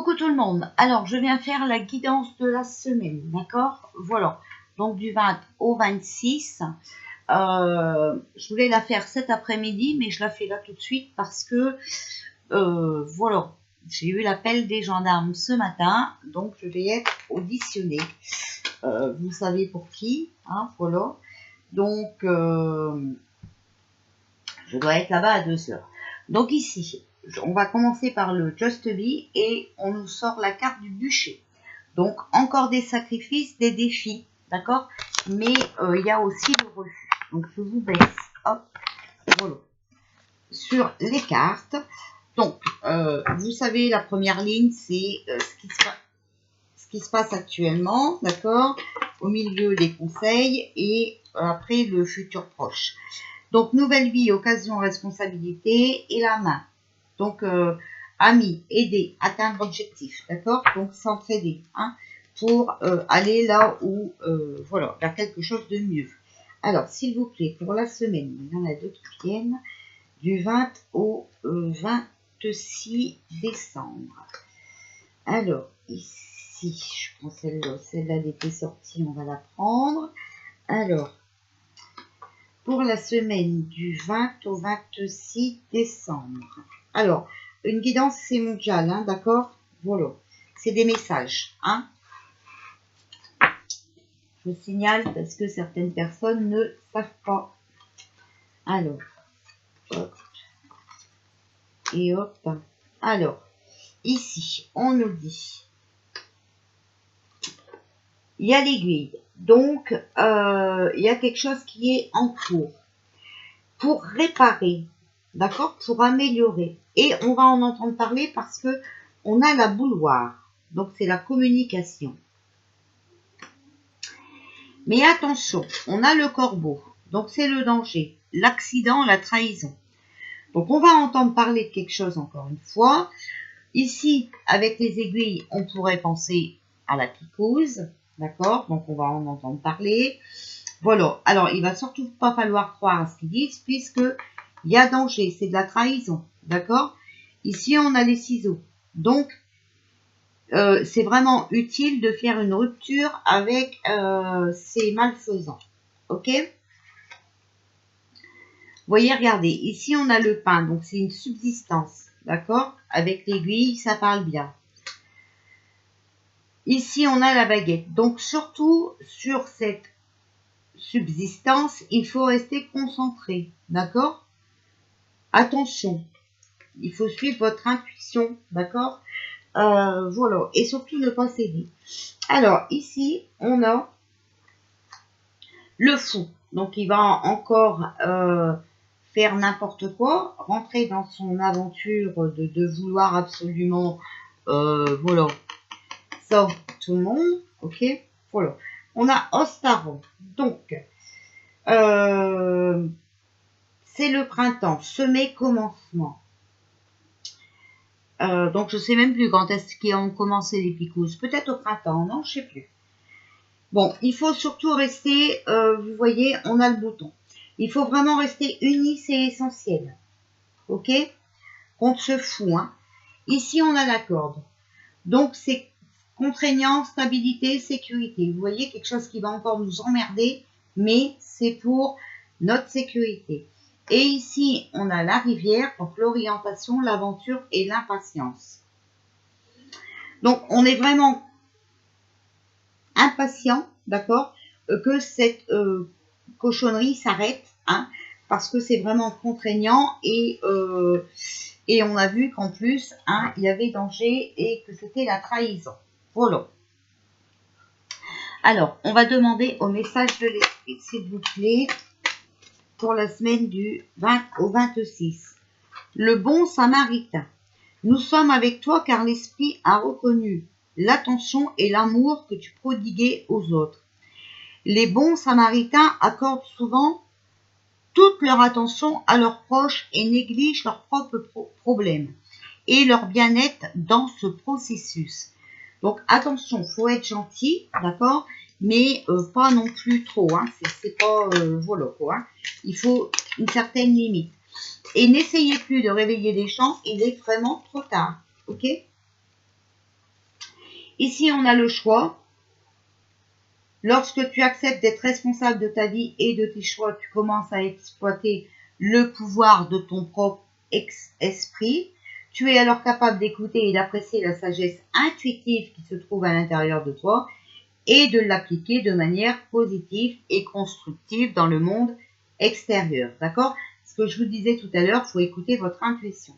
Coucou tout le monde, alors je viens faire la guidance de la semaine, d'accord? Voilà, donc du 20 au 26, je voulais la faire cet après-midi, mais je la fais là tout de suite parce que, voilà, j'ai eu l'appel des gendarmes ce matin, donc je vais être auditionnée, vous savez pour qui, hein, voilà, donc je dois être là-bas à 2 heures. Donc ici, on va commencer par le Just Be et on nous sort la carte du bûcher. Donc encore des sacrifices, des défis, d'accord? Mais il y a aussi le refus. Donc je vous baisse, hop, voilà, sur les cartes. Donc vous savez, la première ligne, c'est ce qui se passe actuellement, d'accord? Au milieu, des conseils et après le futur proche. Donc, nouvelle vie, occasion, responsabilité et la main. Donc, amis, aider, atteindre objectif, d'accord? Donc, s'entraider, hein, pour aller là où, voilà, vers quelque chose de mieux. Alors, s'il vous plaît, pour la semaine, il y en a deux qui viennent, du 20 au 26 décembre. Alors, ici, je prends celle-là, celle-là, elle était sortie, on va la prendre. Alors, pour la semaine du 20 au 26 décembre. Alors, une guidance, c'est mondial, hein, d'accord? Voilà. C'est des messages, hein. Je signale parce que certaines personnes ne savent pas. Alors, hop. Et hop. Alors, ici, on nous dit, il y a l'aiguille. Donc, il y a quelque chose qui est en cours. Pour réparer, d'accord, pour améliorer. Et on va en entendre parler parce que on a la bouilloire, donc c'est la communication. Mais attention, on a le corbeau, donc c'est le danger, l'accident, la trahison. Donc on va entendre parler de quelque chose encore une fois. Ici, avec les aiguilles, on pourrait penser à la picouse, d'accord, donc on va en entendre parler. Voilà, alors il va surtout pas falloir croire à ce qu'ils disent puisque il y a danger, c'est de la trahison, d'accord? Ici on a les ciseaux, donc c'est vraiment utile de faire une rupture avec ces malfaisants, ok? Vous voyez, regardez, ici on a le pain, donc c'est une subsistance, d'accord? Avec l'aiguille, ça parle bien. Ici on a la baguette, donc surtout sur cette subsistance, il faut rester concentré, d'accord? Attention, il faut suivre votre intuition, d'accord? Voilà, et surtout ne pas céder. Alors, ici, on a le fou. Donc, il va encore faire n'importe quoi, rentrer dans son aventure de vouloir absolument, voilà, ça, tout le monde, ok? Voilà. On a Ostaro. Donc, c'est le printemps, semer, commencement. Donc je sais même plus quand est-ce qu'ils ont commencé les picousses. Peut-être au printemps, non, je sais plus. Bon, il faut surtout rester, vous voyez, on a le bouton. Il faut vraiment rester unis, c'est essentiel. Ok? Contre ce fou, hein. Ici, on a la corde. Donc, c'est contraignant, stabilité, sécurité. Vous voyez, quelque chose qui va encore nous emmerder, mais c'est pour notre sécurité. Et ici, on a la rivière, donc l'orientation, l'aventure et l'impatience. Donc, on est vraiment impatient, d'accord, que cette cochonnerie s'arrête, hein, parce que c'est vraiment contraignant et on a vu qu'en plus, hein, il y avait danger et que c'était la trahison. Voilà. Alors, on va demander au message de l'esprit, s'il vous plaît, pour la semaine du 20 au 26. Le bon samaritain. Nous sommes avec toi car l'esprit a reconnu l'attention et l'amour que tu prodiguais aux autres. Les bons samaritains accordent souvent toute leur attention à leurs proches et négligent leurs propres problèmes et leur bien-être dans ce processus. Donc attention, faut être gentil, d'accord, mais pas non plus trop, hein, c'est pas, voilà quoi, hein. Il faut une certaine limite. Et n'essayez plus de réveiller les gens, il est vraiment trop tard, ok? Ici, on a le choix. Lorsque tu acceptes d'être responsable de ta vie et de tes choix, tu commences à exploiter le pouvoir de ton propre esprit. Tu es alors capable d'écouter et d'apprécier la sagesse intuitive qui se trouve à l'intérieur de toi et de l'appliquer de manière positive et constructive dans le monde extérieur. D'accord? Ce que je vous disais tout à l'heure, il faut écouter votre intuition.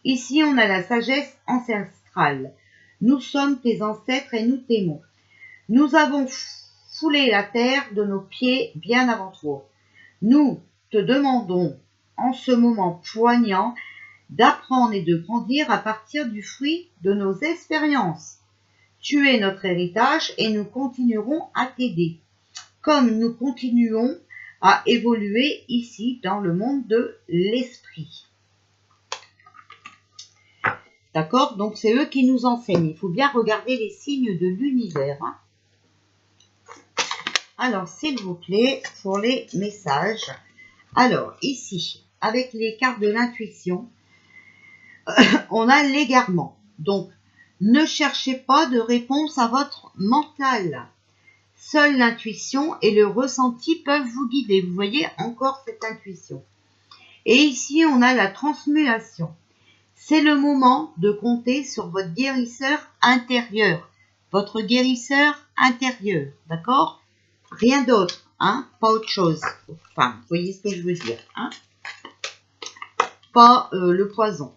Ici, on a la sagesse ancestrale. Nous sommes tes ancêtres et nous t'aimons. Nous avons foulé la terre de nos pieds bien avant toi. Nous te demandons en ce moment poignant d'apprendre et de grandir à partir du fruit de nos expériences. Tu es notre héritage et nous continuerons à t'aider, comme nous continuons à évoluer ici dans le monde de l'esprit. D'accord? Donc c'est eux qui nous enseignent. Il faut bien regarder les signes de l'univers. Alors, s'il vous plaît, pour les messages. Alors, ici, avec les cartes de l'intuition, on a l'égarement. Donc, ne cherchez pas de réponse à votre mental. Seule l'intuition et le ressenti peuvent vous guider. Vous voyez encore cette intuition. Et ici, on a la transmutation. C'est le moment de compter sur votre guérisseur intérieur. Votre guérisseur intérieur. D'accord? Rien d'autre, hein? Pas autre chose. Enfin, vous voyez ce que je veux dire, hein? Pas le poison.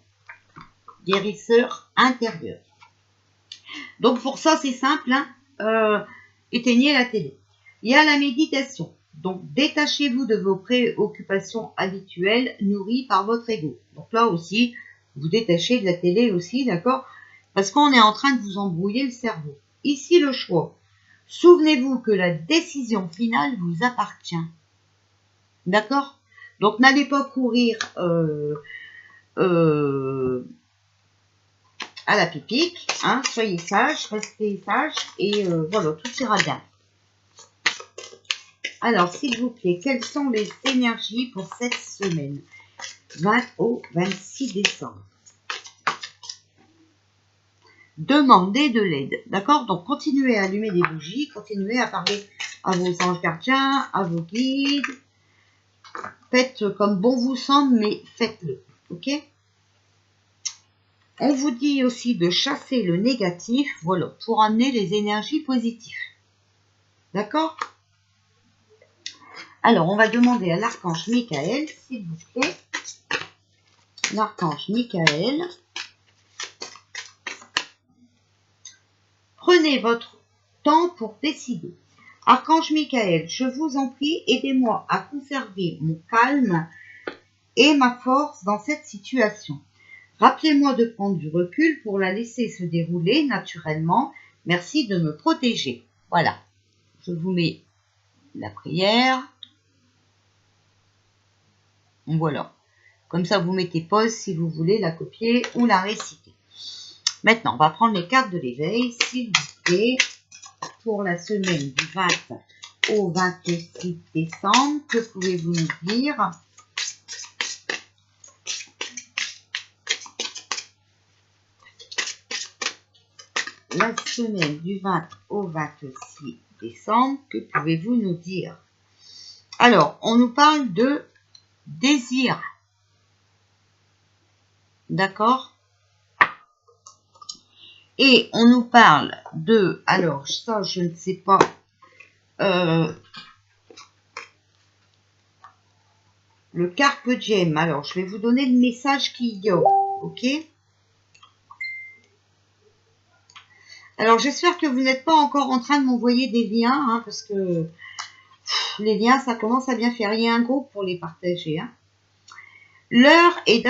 Guérisseur intérieur. Donc pour ça, c'est simple, hein? Éteignez la télé. Il y a la méditation. Donc détachez-vous de vos préoccupations habituelles nourries par votre ego. Donc là aussi, vous détachez de la télé aussi, d'accord? Parce qu'on est en train de vous embrouiller le cerveau. Ici, le choix. Souvenez-vous que la décision finale vous appartient. D'accord? Donc, n'allez pas courir à la pipique. Hein, soyez sages, restez sages et voilà, tout ira bien. Alors, s'il vous plaît, quelles sont les énergies pour cette semaine 20 au 26 décembre. Demandez de l'aide. D'accord? Donc, continuez à allumer des bougies, continuez à parler à vos anges gardiens, à vos guides. Faites comme bon vous semble, mais faites-le. Ok? On vous dit aussi de chasser le négatif, voilà, pour amener les énergies positives. D'accord? Alors, on va demander à l'archange Michael, s'il vous plaît. L'archange Michael. Prenez votre temps pour décider. Archange Michael, je vous en prie, aidez-moi à conserver mon calme et ma force dans cette situation. Rappelez-moi de prendre du recul pour la laisser se dérouler naturellement. Merci de me protéger. Voilà. Je vous mets la prière. Voilà. Comme ça, vous mettez pause si vous voulez la copier ou la réciter. Maintenant, on va prendre les cartes de l'éveil, s'il vous plaît, pour la semaine du 20 au 26 décembre. Que pouvez-vous nous dire ? La semaine du 20 au 26 décembre, que pouvez-vous nous dire? Alors, on nous parle de désir. D'accord? Et on nous parle de, alors ça je ne sais pas, le carpe diem. Alors je vais vous donner le message qu'il y a, ok? Alors j'espère que vous n'êtes pas encore en train de m'envoyer des liens, hein, parce que les liens ça commence à bien faire. Il y a un groupe pour les partager. Hein. L'heure est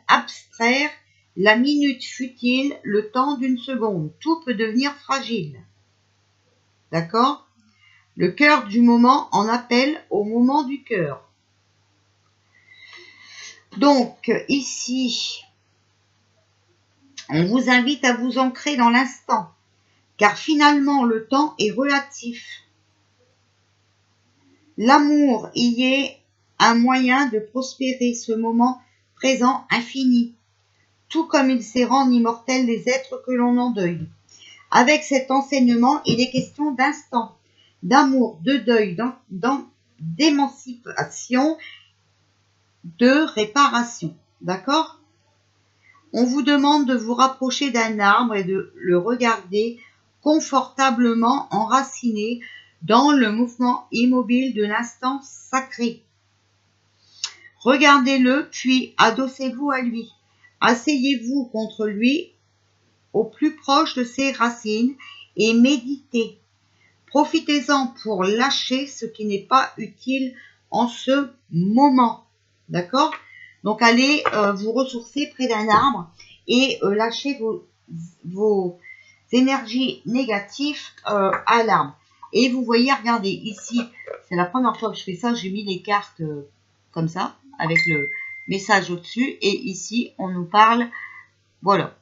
abstraire la minute futile, le temps d'une seconde. Tout peut devenir fragile. D'accord? Le cœur du moment en appelle au moment du cœur. Donc, ici, on vous invite à vous ancrer dans l'instant, car finalement, le temps est relatif. L'amour y est un moyen de prospérer ce moment présent infini, tout comme il sait rendre immortels les êtres que l'on endeuille. Avec cet enseignement, il est question d'instant, d'amour, de deuil, d'émancipation, de réparation. D'accord? On vous demande de vous rapprocher d'un arbre et de le regarder confortablement enraciné dans le mouvement immobile de l'instant sacré. Regardez-le, puis adossez-vous à lui. Asseyez-vous contre lui, au plus proche de ses racines, et méditez. Profitez-en pour lâcher ce qui n'est pas utile en ce moment. D'accord? Donc, allez vous ressourcer près d'un arbre et lâchez vos énergies négatives à l'arbre. Et vous voyez, regardez, ici, c'est la première fois que je fais ça, j'ai mis les cartes comme ça, avec le message au-dessus. Et ici, on nous parle, voilà,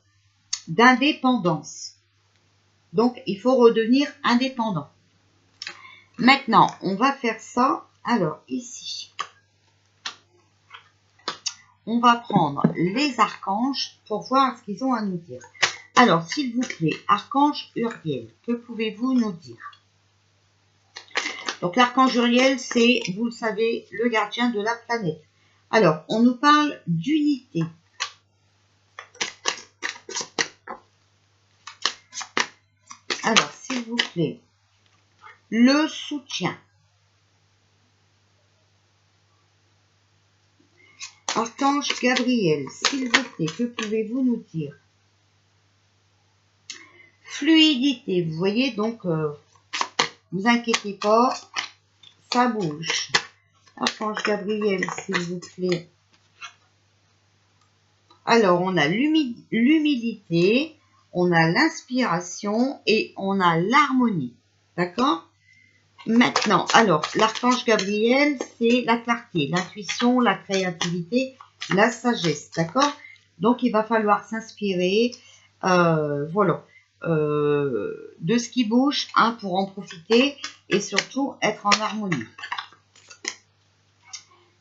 d'indépendance. Donc, il faut redevenir indépendant. Maintenant, on va faire ça. Alors, ici, on va prendre les archanges pour voir ce qu'ils ont à nous dire. Alors, s'il vous plaît, archange Uriel, que pouvez-vous nous dire? Donc, l'archange Uriel, c'est, vous le savez, le gardien de la planète. Alors, on nous parle d'unité. Alors, s'il vous plaît, le soutien. Archange Gabriel, s'il vous plaît, que pouvez-vous nous dire? Fluidité, vous voyez, donc, vous inquiétez pas, ça bouge. Archange Gabriel, s'il vous plaît. Alors, on a l'humilité, on a l'inspiration et on a l'harmonie. D'accord? Maintenant, alors, l'archange Gabriel, c'est la clarté, l'intuition, la créativité, la sagesse. D'accord? Donc, il va falloir s'inspirer, voilà, de ce qui bouge, hein, pour en profiter et surtout être en harmonie.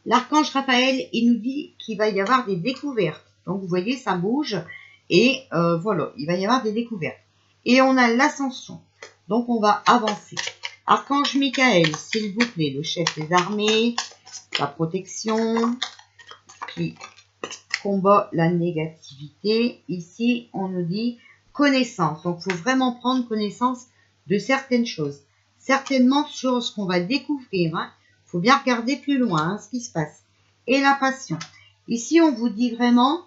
L'archange Raphaël, il nous dit qu'il va y avoir des découvertes. Donc, vous voyez, ça bouge et voilà, il va y avoir des découvertes. Et on a l'ascension. Donc, on va avancer. Archange Michael, s'il vous plaît, le chef des armées, la protection, qui combat la négativité. Ici, on nous dit connaissance. Donc, il faut vraiment prendre connaissance de certaines choses. Certainement sur ce qu'on va découvrir. Hein. Faut bien regarder plus loin, hein, ce qui se passe. Et la passion. Ici, on vous dit vraiment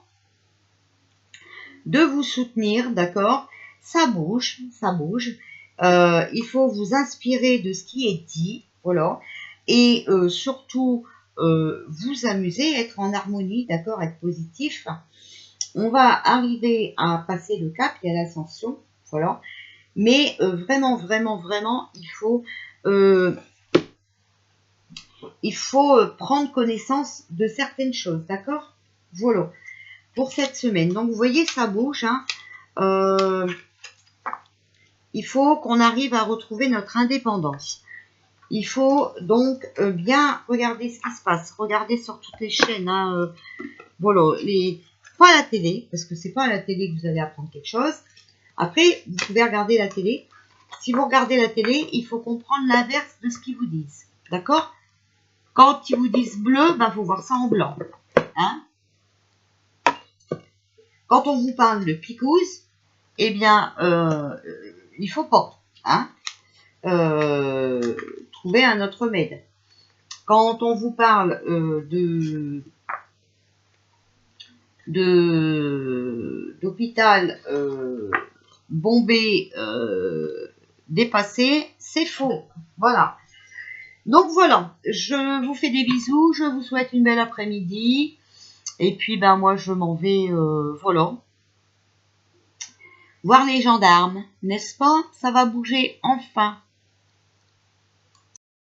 de vous soutenir, d'accord? Ça bouge, ça bouge. Il faut vous inspirer de ce qui est dit, voilà. Et surtout, vous amuser, être en harmonie, d'accord? Être positif. On va arriver à passer le cap, il y a l'ascension, voilà. Mais vraiment, vraiment, vraiment, il faut prendre connaissance de certaines choses, d'accord? Voilà, pour cette semaine. Donc, vous voyez, ça bouge. Hein. Il faut qu'on arrive à retrouver notre indépendance. Il faut donc bien regarder ce qui se passe. Regardez sur toutes les chaînes. Hein, voilà, pas à la télé, parce que c'est pas à la télé que vous allez apprendre quelque chose. Après, vous pouvez regarder la télé. Si vous regardez la télé, il faut comprendre l'inverse de ce qu'ils vous disent. D'accord? Quand ils vous disent bleu, ben, faut voir ça en blanc. Hein? Quand on vous parle de picouse, eh bien, il faut pas. Hein? Trouver un autre remède. Quand on vous parle d'hôpital bombé, dépassé, c'est faux. Voilà. Donc voilà, je vous fais des bisous, je vous souhaite une belle après-midi. Et puis ben moi je m'en vais, voilà. Voir les gendarmes, n'est-ce pas? Ça va bouger enfin.